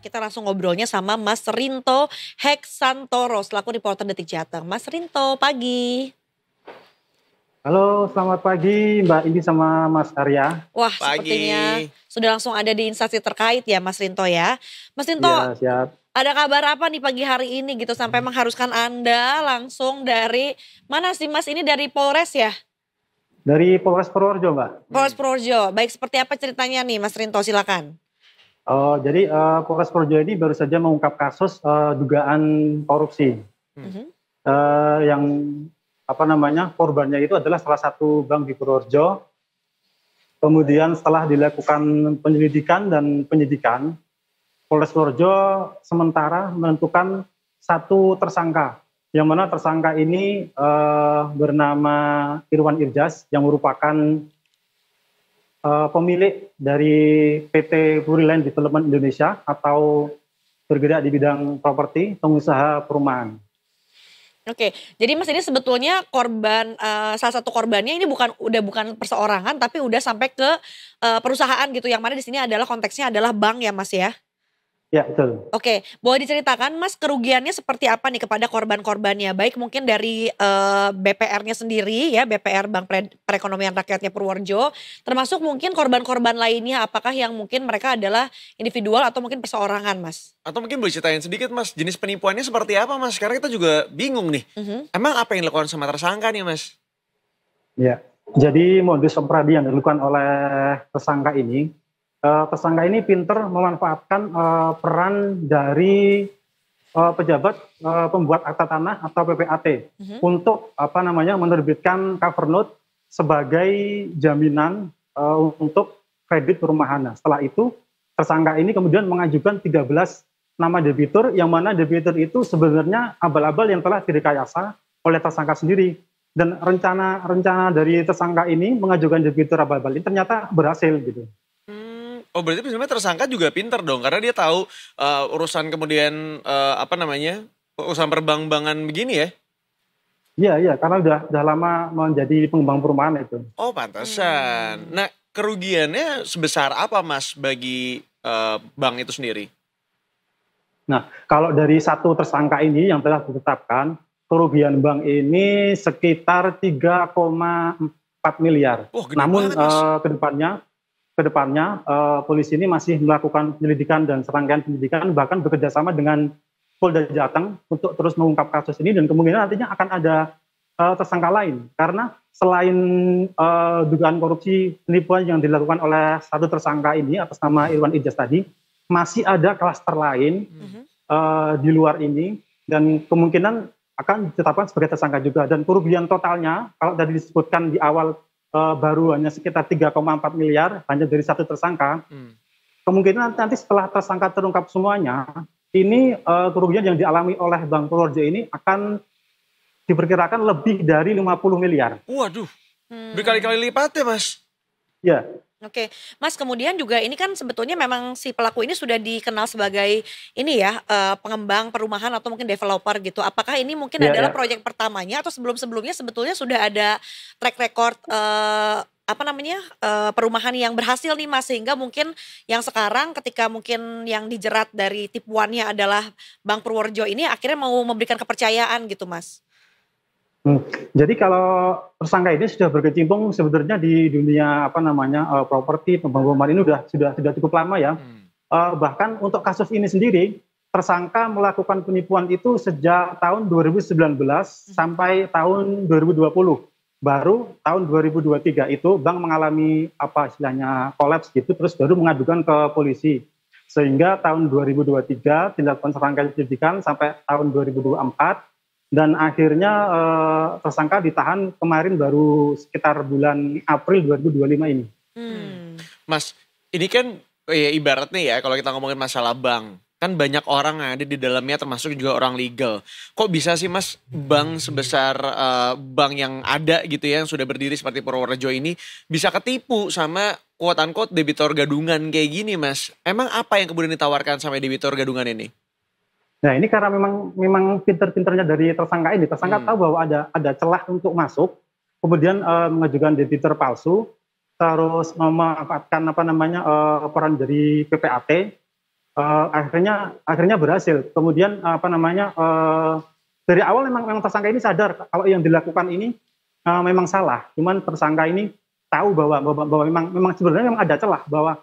kita langsung ngobrolnya sama Mas Rinto Heksantoro selaku reporter Detik Jateng. Mas Rinto, pagi. Halo, selamat pagi Mbak Indi sama Mas Arya. Wah, Pagi. sepertinya sudah langsung ada di instansi terkait ya Mas Rinto ya. Mas Rinto, Ya, siap. ada kabar apa nih pagi hari ini gitu sampai mengharuskan Anda langsung dari mana sih Mas, ini dari Polres ya? Dari Polres Purworejo, Mbak. Polres Purworejo. Baik, seperti apa ceritanya nih Mas Rinto, silakan. Jadi Polres Purworejo ini baru saja mengungkap kasus dugaan korupsi. Yang korbannya itu adalah salah satu bank di Purworejo. Kemudian setelah dilakukan penyelidikan dan penyidikan, Polres Purworejo sementara menentukan satu tersangka, yang mana tersangka ini bernama Irwan Irjas yang merupakan pemilik dari PT Puriland Development Indonesia atau bergerak di bidang properti, pengusaha perumahan. Oke, jadi Mas ini sebetulnya korban, salah satu korbannya ini udah bukan perseorangan tapi udah sampai ke perusahaan gitu, yang mana di sini adalah konteksnya adalah bank ya Mas ya? Ya, betul. Oke, boleh diceritakan Mas kerugiannya seperti apa nih kepada korban-korbannya? Baik mungkin dari BPR-nya sendiri ya, BPR Bank Perekonomian Rakyatnya Purworejo, termasuk mungkin korban-korban lainnya, apakah yang mungkin mereka adalah individual atau mungkin perseorangan Mas? Atau mungkin boleh ceritain sedikit Mas, jenis penipuannya seperti apa Mas? Karena kita juga bingung nih. Emang apa yang dilakukan sama tersangka nih Mas? Ya, jadi modus operandi yang dilakukan oleh tersangka ini pinter memanfaatkan peran dari pejabat pembuat akta tanah atau PPAT untuk menerbitkan cover note sebagai jaminan untuk kredit perumahan. Nah, setelah itu tersangka ini kemudian mengajukan 13 nama debitur, yang mana debitur itu sebenarnya abal-abal yang telah direkayasa oleh tersangka sendiri. Dan rencana dari tersangka ini mengajukan debitur abal-abal ini ternyata berhasil gitu. Oh, berarti sebenarnya tersangka juga pinter dong, karena dia tahu urusan kemudian urusan perbang-bangan begini ya? Iya, karena udah lama menjadi pengembang perumahan itu. Oh, pantesan. Nah, kerugiannya sebesar apa Mas bagi bank itu sendiri? Nah, kalau dari satu tersangka ini yang telah ditetapkan, kerugian bank ini sekitar 3,4 miliar. Oh, gede Namun banget, Mas. kedepannya polisi ini masih melakukan penyelidikan dan serangkaian penyidikan, bahkan bekerja sama dengan Polda Jateng untuk terus mengungkap kasus ini, dan kemungkinan nantinya akan ada tersangka lain, karena selain dugaan korupsi penipuan yang dilakukan oleh satu tersangka ini atas nama Irwan Irjas tadi, masih ada klaster lain di luar ini, dan kemungkinan akan ditetapkan sebagai tersangka juga. Dan kerugian totalnya kalau tadi disebutkan di awal baru hanya sekitar 3,4 miliar hanya dari satu tersangka. Kemungkinan nanti setelah tersangka terungkap semuanya, ini kerugian yang dialami oleh Bank Purworejo ini akan diperkirakan lebih dari 50 miliar. Waduh, berkali-kali lipat ya Mas? Ya. Oke, Mas, kemudian juga ini kan sebetulnya memang si pelaku ini sudah dikenal sebagai ini ya, pengembang perumahan atau mungkin developer gitu. Apakah ini mungkin adalah proyek pertamanya atau sebelum-sebelumnya sebetulnya sudah ada track record perumahan yang berhasil nih Mas, sehingga mungkin yang sekarang ketika mungkin yang dijerat dari tipuannya adalah Bank Purworejo ini akhirnya mau memberikan kepercayaan gitu Mas? Jadi kalau tersangka ini sudah berkecimpung sebenarnya di dunia properti, pembangunan ini sudah cukup lama ya. Bahkan untuk kasus ini sendiri, tersangka melakukan penipuan itu sejak tahun 2019 sampai tahun 2020. Baru tahun 2023 itu bank mengalami kolaps gitu, terus baru mengadukan ke polisi. Sehingga tahun 2023 dilakukan serangkaian penyidikan sampai tahun 2024. Dan akhirnya tersangka ditahan kemarin baru sekitar bulan April 2025 ini. Mas, ini kan ya ibaratnya ya kalau kita ngomongin masalah bank, kan banyak orang yang ada di dalamnya termasuk juga orang legal. Kok bisa sih Mas bank sebesar bank yang ada gitu ya, yang sudah berdiri seperti Purworejo ini bisa ketipu sama quote unquote debitor gadungan kayak gini Mas? Emang apa yang kemudian ditawarkan sama debitor gadungan ini? Nah, ini karena memang pinter-pinternya dari tersangka ini. Tersangka tahu bahwa ada celah untuk masuk, kemudian mengajukan debitur palsu, terus memanfaatkan peran dari PPAT, akhirnya berhasil. Kemudian dari awal memang tersangka ini sadar kalau yang dilakukan ini memang salah. Cuman tersangka ini tahu bahwa memang sebenarnya memang ada celah, bahwa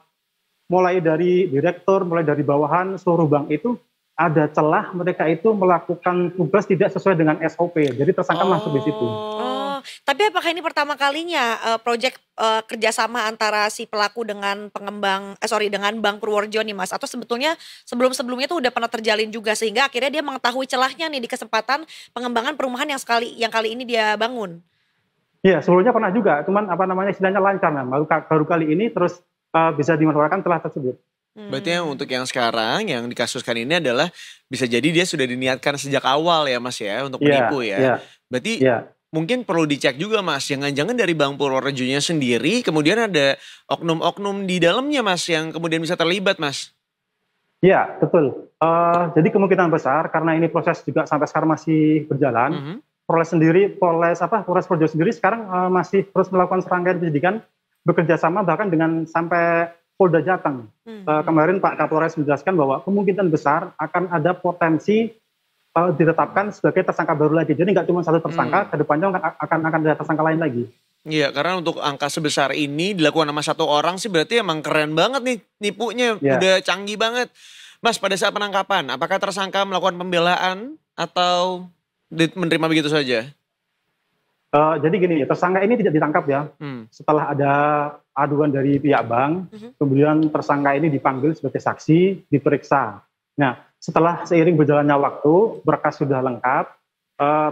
mulai dari direktur, mulai dari bawahan seluruh bank itu ada celah mereka itu melakukan tugas tidak sesuai dengan SOP. Jadi tersangka masuk di situ. Tapi apakah ini pertama kalinya proyek kerjasama antara si pelaku dengan dengan Bank Purworejo nih Mas? Atau sebetulnya sebelumnya tuh udah pernah terjalin juga sehingga akhirnya dia mengetahui celahnya nih di kesempatan pengembangan perumahan yang kali ini dia bangun? Iya, sebelumnya pernah juga, cuman istilahnya lancar, baru kali ini terus bisa dimanfaatkan celah tersebut. Berarti untuk yang sekarang yang dikasuskan ini adalah bisa jadi dia sudah diniatkan sejak awal ya Mas ya untuk menipu ya. Berarti mungkin perlu dicek juga Mas, jangan-jangan dari Bank Purworejonya sendiri kemudian ada oknum-oknum di dalamnya Mas yang kemudian bisa terlibat Mas. Iya, betul. Jadi kemungkinan besar karena ini proses juga sampai sekarang masih berjalan. Polres Purworejo sendiri sekarang masih terus melakukan serangkaian penyidikan, bekerja sama bahkan dengan sampai Polda Jateng. Kemarin Pak Kapolres menjelaskan bahwa kemungkinan besar akan ada potensi ditetapkan sebagai tersangka baru lagi. Jadi nggak cuma satu tersangka, kedepannya akan ada tersangka lain lagi. Iya, karena untuk angka sebesar ini dilakukan sama satu orang sih berarti emang keren banget nih nipunya, udah canggih banget. Mas, pada saat penangkapan, apakah tersangka melakukan pembelaan atau menerima begitu saja? Jadi gini, tersangka ini tidak ditangkap ya. Setelah ada aduan dari pihak bank, kemudian tersangka ini dipanggil sebagai saksi, diperiksa. Nah, setelah seiring berjalannya waktu, berkas sudah lengkap,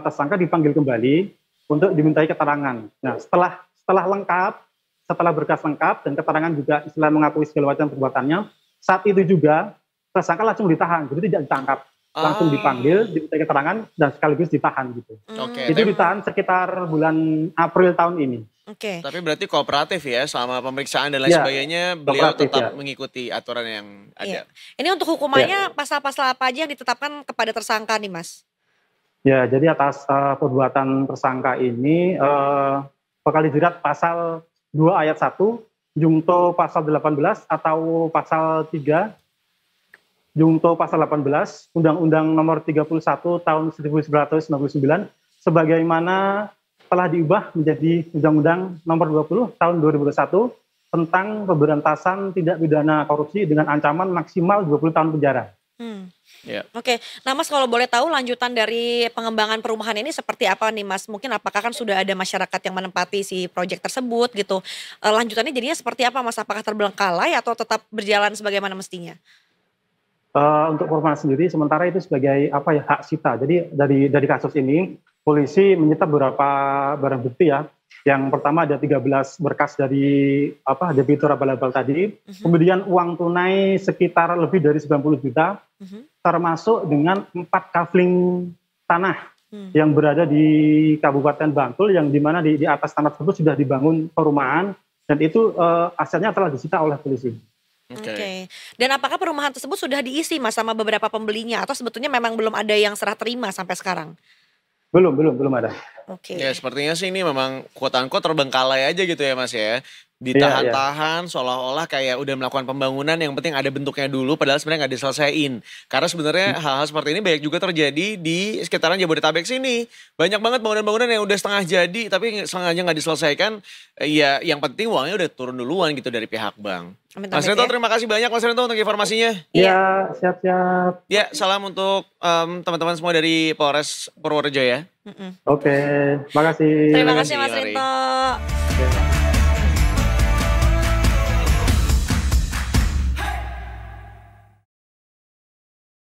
tersangka dipanggil kembali untuk dimintai keterangan. Nah, setelah lengkap, setelah berkas lengkap dan keterangan juga istilah mengakui segala macam perbuatannya, saat itu juga tersangka langsung ditahan, jadi tidak ditangkap. Langsung dipanggil, dimintai keterangan dan sekaligus ditahan gitu. Itu ditahan sekitar bulan April tahun ini. Tapi berarti kooperatif ya selama pemeriksaan dan lain sebagainya, beliau tetap mengikuti aturan yang ada. Ini untuk hukumannya pasal-pasal apa aja yang ditetapkan kepada tersangka nih Mas? Ya, jadi atas perbuatan tersangka ini bakal dijerat pasal 2 ayat 1, Jungto pasal 18 atau pasal 3, Jungto pasal 18, Undang-Undang nomor 31 tahun 1999, sebagaimana telah diubah menjadi Undang-Undang nomor 20 tahun 2001 tentang pemberantasan tindak pidana korupsi dengan ancaman maksimal 20 tahun penjara. Nah Mas, kalau boleh tahu lanjutan dari pengembangan perumahan ini seperti apa nih Mas? Mungkin apakah kan sudah ada masyarakat yang menempati si proyek tersebut gitu. Lanjutannya jadinya seperti apa Mas? Apakah terbengkalai atau tetap berjalan sebagaimana mestinya? Untuk perumahan sendiri sementara itu sebagai hak sita. Jadi dari kasus ini polisi menyita beberapa barang bukti ya. Yang pertama ada 13 berkas dari debitur abal-abal tadi, kemudian uang tunai sekitar lebih dari 90 juta, termasuk dengan 4 kafling tanah yang berada di Kabupaten Bantul, yang dimana di atas tanah tersebut sudah dibangun perumahan, dan itu asetnya telah disita oleh polisi. Dan apakah perumahan tersebut sudah diisi Mas sama beberapa pembelinya, atau sebetulnya memang belum ada yang serah terima sampai sekarang? Belum ada. Ya sepertinya sih ini memang quote-unquote terbengkalai aja gitu ya Mas ya. Ditahan-tahan seolah-olah kayak udah melakukan pembangunan, yang penting ada bentuknya dulu padahal sebenarnya nggak diselesaiin. Karena sebenarnya hal-hal seperti ini banyak juga terjadi di sekitaran Jabodetabek sini. Banyak banget bangunan-bangunan yang udah setengah jadi tapi sengaja nggak diselesaikan. Ya yang penting uangnya udah turun duluan gitu dari pihak bank. Mas Rento, terima kasih banyak Mas Rento untuk informasinya. Iya, siap-siap. Ya, salam untuk teman-teman semua dari Polres Purworejo ya. Oke, makasih. Terima kasih Mas Rento.